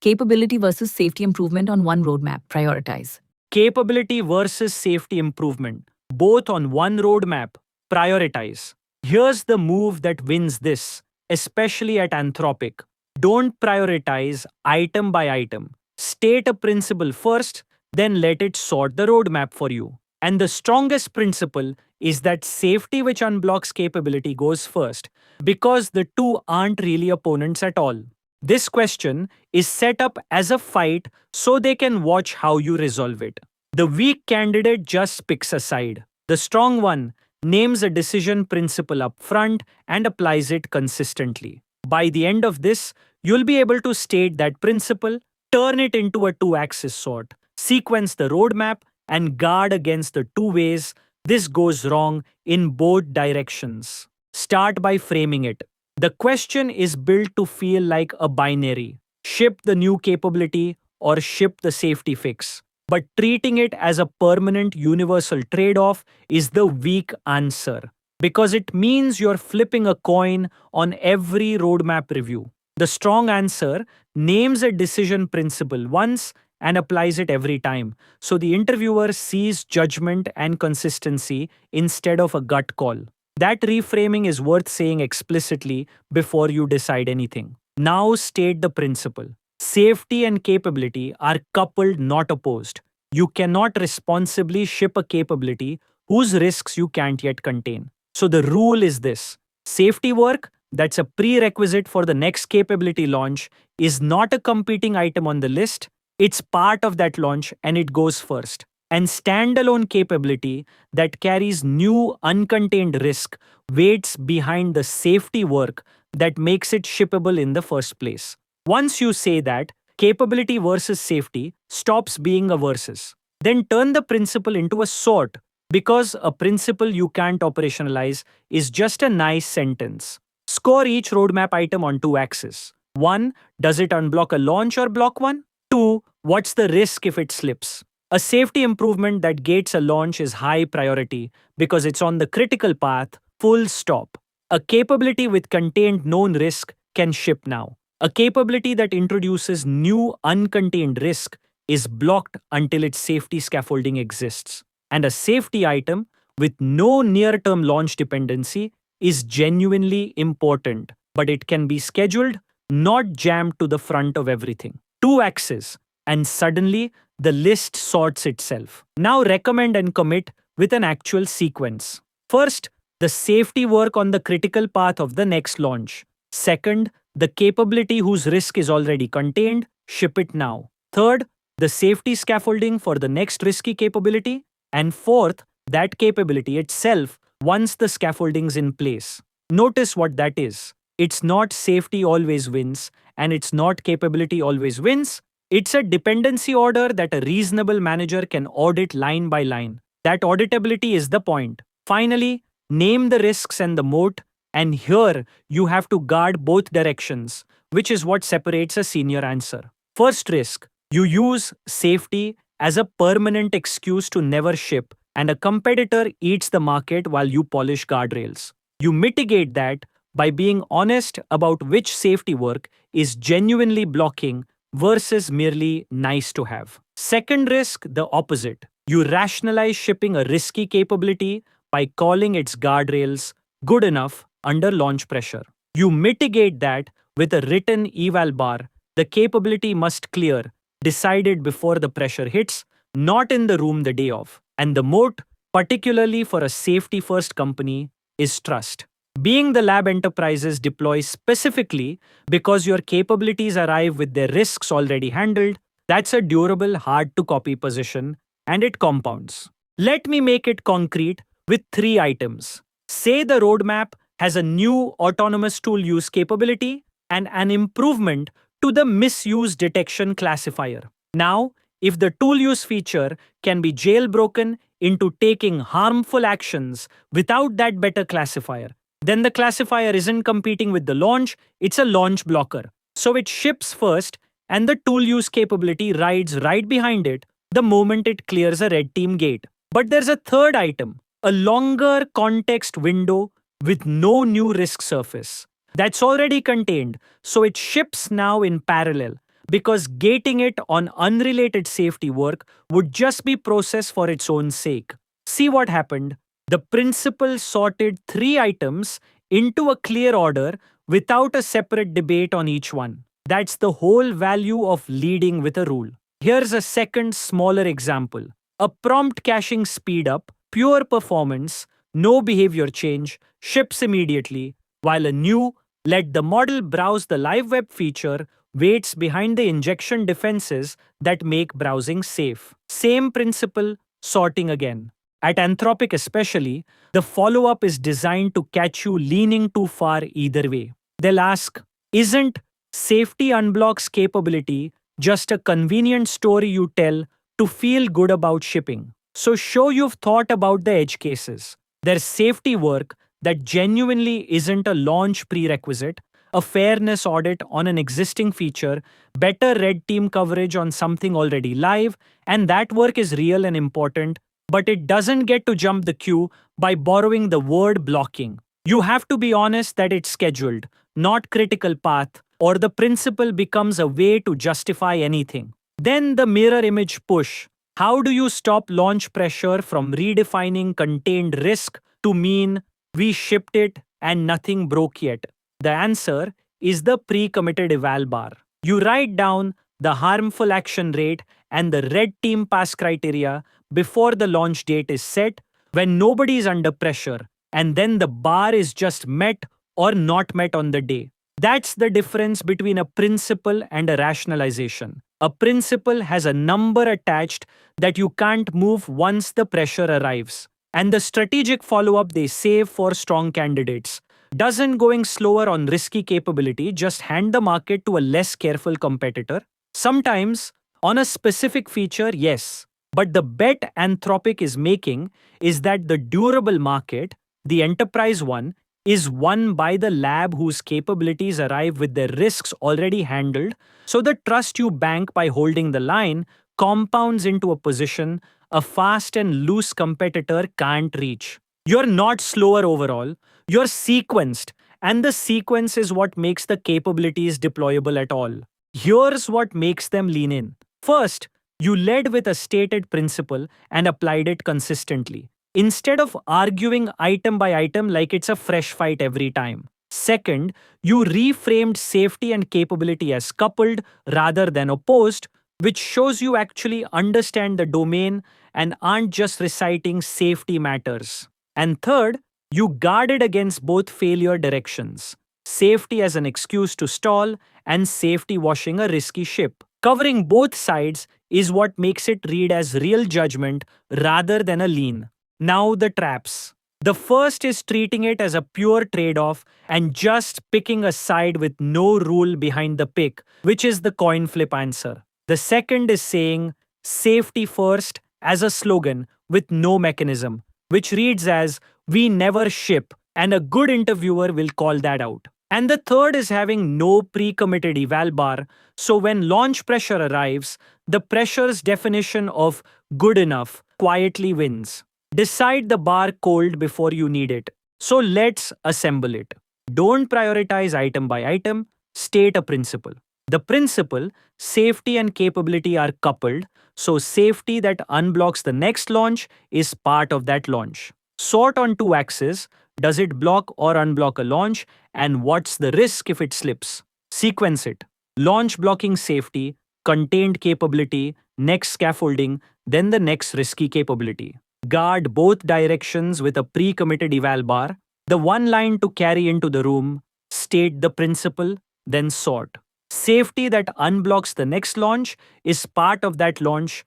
Capability versus safety improvement on one roadmap. Prioritize. Capability versus safety improvement, both on one roadmap. Prioritize. Here's the move that wins this, especially at Anthropic. Don't prioritize item by item. State a principle first, then let it sort the roadmap for you. And the strongest principle is that safety, which unblocks capability, goes first, because the two aren't really opponents at all. This question is set up as a fight so they can watch how you resolve it. The weak candidate just picks a side. The strong one names a decision principle up front and applies it consistently. By the end of this, you'll be able to state that principle, turn it into a two-axis sort, sequence the roadmap, and guard against the two ways this goes wrong in both directions. Start by framing it. The question is built to feel like a binary: ship the new capability or ship the safety fix. But treating it as a permanent universal trade-off is the weak answer, because it means you're flipping a coin on every roadmap review. The strong answer names a decision principle once and applies it every time, so the interviewer sees judgment and consistency instead of a gut call. That reframing is worth saying explicitly before you decide anything. Now state the principle. Safety and capability are coupled, not opposed. You cannot responsibly ship a capability whose risks you can't yet contain. So the rule is this: safety work that's a prerequisite for the next capability launch is not a competing item on the list. It's part of that launch and it goes first. And standalone capability that carries new uncontained risk waits behind the safety work that makes it shippable in the first place. Once you say that, capability versus safety stops being a versus. Then turn the principle into a sort, because a principle you can't operationalize is just a nice sentence. Score each roadmap item on two axes. 1. Does it unblock a launch or block one? 2. What's the risk if it slips? A safety improvement that gates a launch is high priority because it's on the critical path, full stop. A capability with contained known risk can ship now. A capability that introduces new uncontained risk is blocked until its safety scaffolding exists. And a safety item with no near-term launch dependency is genuinely important, but it can be scheduled, not jammed to the front of everything. Two axes, and suddenly the list sorts itself. Now recommend and commit with an actual sequence. First, the safety work on the critical path of the next launch. Second, the capability whose risk is already contained, ship it now. Third, the safety scaffolding for the next risky capability. And fourth, that capability itself once the scaffolding's in place. Notice what that is. It's not safety always wins, and it's not capability always wins. It's a dependency order that a reasonable manager can audit line by line. That auditability is the point. Finally, name the risks and the moat, and here you have to guard both directions, which is what separates a senior answer. First risk: you use safety as a permanent excuse to never ship, and a competitor eats the market while you polish guardrails. You mitigate that by being honest about which safety work is genuinely blocking versus merely nice to have. Second risk, the opposite. You rationalize shipping a risky capability by calling its guardrails good enough under launch pressure. You mitigate that with a written eval bar. The capability must clear, decided before the pressure hits, not in the room the day of. And the moat, particularly for a safety-first company, is trust. Being the lab enterprises deploy specifically because your capabilities arrive with their risks already handled, that's a durable, hard-to-copy position, and it compounds. Let me make it concrete with 3 items. Say the roadmap has a new autonomous tool use capability and an improvement to the misuse detection classifier. Now, if the tool use feature can be jailbroken into taking harmful actions without that better classifier, then the classifier isn't competing with the launch, it's a launch blocker. So it ships first, and the tool use capability rides right behind it the moment it clears a red team gate. But there's a third item, a longer context window with no new risk surface. That's already contained, so it ships now in parallel, because gating it on unrelated safety work would just be process for its own sake. See what happened? The principal sorted 3 items into a clear order without a separate debate on each one. That's the whole value of leading with a rule. Here's a second, smaller example. A prompt caching speed up, pure performance, no behavior change, ships immediately, while a new let the model browse the live web feature waits behind the injection defenses that make browsing safe. Same principle, sorting again. At Anthropic especially, the follow-up is designed to catch you leaning too far either way. They'll ask, isn't safety unblocks capability just a convenient story you tell to feel good about shipping? So show you've thought about the edge cases. There's safety work that genuinely isn't a launch prerequisite, a fairness audit on an existing feature, better red team coverage on something already live, and that work is real and important, but it doesn't get to jump the queue by borrowing the word blocking. You have to be honest that it's scheduled, not critical path, or the principle becomes a way to justify anything. Then the mirror image push. How do you stop launch pressure from redefining contained risk to mean we shipped it and nothing broke yet? The answer is the pre-committed eval bar. You write down the harmful action rate and the red team pass criteria before the launch date is set when nobody is under pressure, and then the bar is just met or not met on the day. That's the difference between a principle and a rationalization. A principle has a number attached that you can't move once the pressure arrives. And the strategic follow-up they save for strong candidates. Doesn't going slower on risky capability just hand the market to a less careful competitor? Sometimes, on a specific feature, yes. But the bet Anthropic is making is that the durable market, the enterprise one, is won by the lab whose capabilities arrive with their risks already handled, so the trust you bank by holding the line compounds into a position a fast and loose competitor can't reach. You're not slower overall, you're sequenced, and the sequence is what makes the capabilities deployable at all. Here's what makes them lean in. First, you led with a stated principle and applied it consistently, instead of arguing item by item like it's a fresh fight every time. Second, you reframed safety and capability as coupled rather than opposed, which shows you actually understand the domain and aren't just reciting safety matters. And third, you guarded against both failure directions. Safety as an excuse to stall and safety washing a risky ship. Covering both sides is what makes it read as real judgment rather than a lean. Now the traps. The first is treating it as a pure trade-off and just picking a side with no rule behind the pick, which is the coin flip answer. The second is saying safety first as a slogan with no mechanism, which reads as we never ship, and a good interviewer will call that out. And the third is having no pre-committed eval bar, so when launch pressure arrives, the pressure's definition of good enough quietly wins. Decide the bar cold before you need it. So let's assemble it. Don't prioritize item by item, state a principle. The principle, safety and capability are coupled, so safety that unblocks the next launch is part of that launch. Sort on 2 axes, does it block or unblock a launch, and what's the risk if it slips? Sequence it. Launch blocking safety, contained capability, next scaffolding, then the next risky capability. Guard both directions with a pre-committed eval bar, the one line to carry into the room, state the principle, then sort. Safety that unblocks the next launch is part of that launch